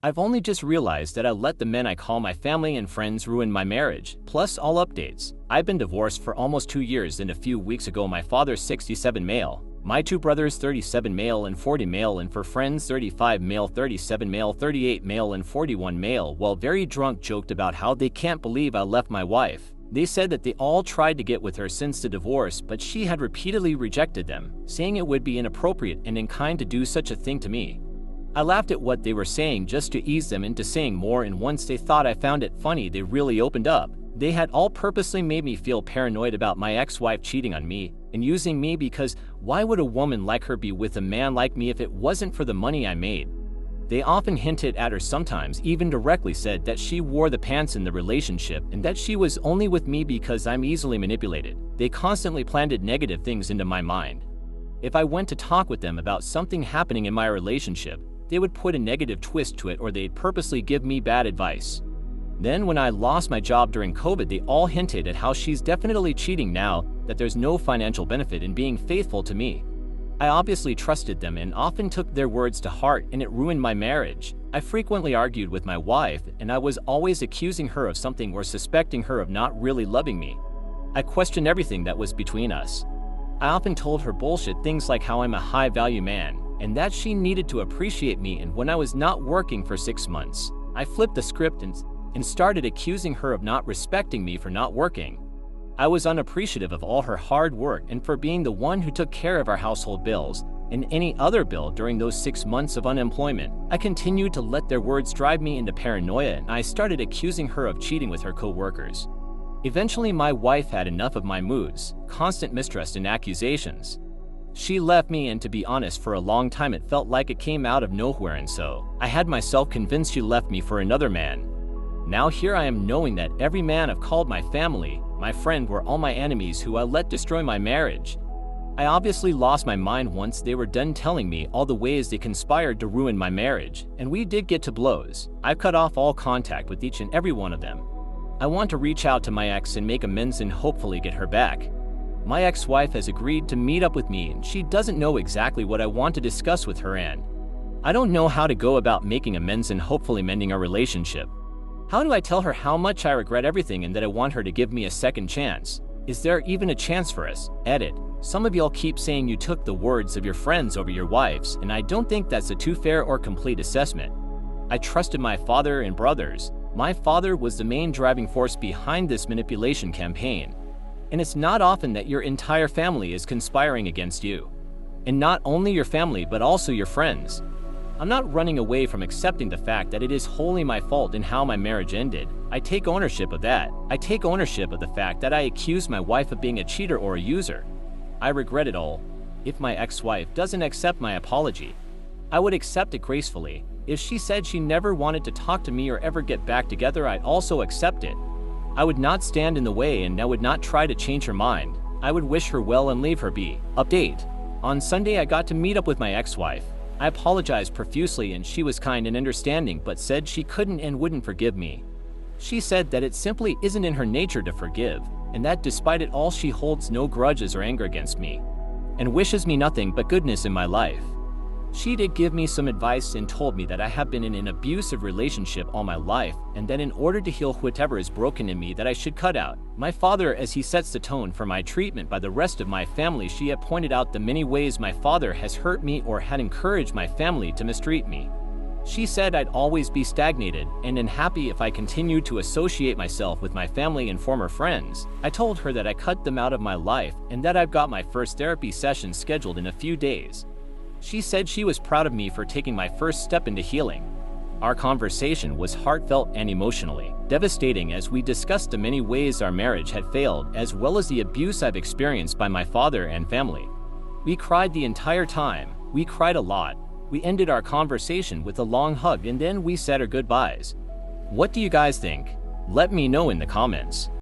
I've only just realized that I let the men I call my family and friends ruin my marriage. Plus, all updates. I've been divorced for almost 2 years, and a few weeks ago my father's 67 male, my two brothers 37 male and 40 male, and for friends 35 male, 37 male, 38 male, and 41 male, while very drunk, joked about how they can't believe I left my wife. They said that they all tried to get with her since the divorce, but she had repeatedly rejected them, saying it would be inappropriate and unkind to do such a thing to me. I laughed at what they were saying just to ease them into saying more, and once they thought I found it funny, they really opened up. They had all purposely made me feel paranoid about my ex-wife cheating on me and using me, because why would a woman like her be with a man like me if it wasn't for the money I made? They often hinted at her, sometimes even directly said that she wore the pants in the relationship and that she was only with me because I'm easily manipulated. They constantly planted negative things into my mind. If I went to talk with them about something happening in my relationship, they would put a negative twist to it, or they'd purposely give me bad advice. Then when I lost my job during COVID, they all hinted at how she's definitely cheating now, that there's no financial benefit in being faithful to me. I obviously trusted them and often took their words to heart, and it ruined my marriage. I frequently argued with my wife, and I was always accusing her of something or suspecting her of not really loving me. I questioned everything that was between us. I often told her bullshit things like how I'm a high-value man, and that she needed to appreciate me, and when I was not working for 6 months, I flipped the script and started accusing her of not respecting me for not working. I was unappreciative of all her hard work and for being the one who took care of our household bills and any other bill during those 6 months of unemployment. I continued to let their words drive me into paranoia, and I started accusing her of cheating with her co-workers. Eventually, my wife had enough of my moods, constant mistrust and accusations. She left me, and to be honest, for a long time it felt like it came out of nowhere, and so I had myself convinced she left me for another man. Now here I am, knowing that every man I've called my family, my friend, were all my enemies who I let destroy my marriage. I obviously lost my mind once they were done telling me all the ways they conspired to ruin my marriage, and we did get to blows. I've cut off all contact with each and every one of them. I want to reach out to my ex and make amends and hopefully get her back. My ex-wife has agreed to meet up with me, and she doesn't know exactly what I want to discuss with her, and I don't know how to go about making amends and hopefully mending our relationship. How do I tell her how much I regret everything and that I want her to give me a second chance? Is there even a chance for us? Edit. Some of y'all keep saying you took the words of your friends over your wives, and I don't think that's a too fair or complete assessment. I trusted my father and brothers. My father was the main driving force behind this manipulation campaign. And it's not often that your entire family is conspiring against you. And not only your family, but also your friends. I'm not running away from accepting the fact that it is wholly my fault in how my marriage ended. I take ownership of that. I take ownership of the fact that I accused my wife of being a cheater or a user. I regret it all. If my ex-wife doesn't accept my apology, I would accept it gracefully. If she said she never wanted to talk to me or ever get back together, I'd also accept it. I would not stand in the way, and I would not try to change her mind. I would wish her well and leave her be. Update. On Sunday, I got to meet up with my ex-wife. I apologized profusely, and she was kind and understanding, but said she couldn't and wouldn't forgive me. She said that it simply isn't in her nature to forgive, and that despite it all she holds no grudges or anger against me, and wishes me nothing but goodness in my life. She did give me some advice and told me that I have been in an abusive relationship all my life, and that in order to heal whatever is broken in me, that I should cut out my father as he sets the tone for my treatment by the rest of my family. She had pointed out the many ways my father has hurt me or had encouraged my family to mistreat me. She said I'd always be stagnated and unhappy if I continued to associate myself with my family and former friends. I told her that I cut them out of my life and that I've got my first therapy session scheduled in a few days. She said she was proud of me for taking my first step into healing. Our conversation was heartfelt and emotionally devastating as we discussed the many ways our marriage had failed, as well as the abuse I've experienced by my father and family. We cried the entire time. We cried a lot. We ended our conversation with a long hug, and then we said our goodbyes. What do you guys think? Let me know in the comments.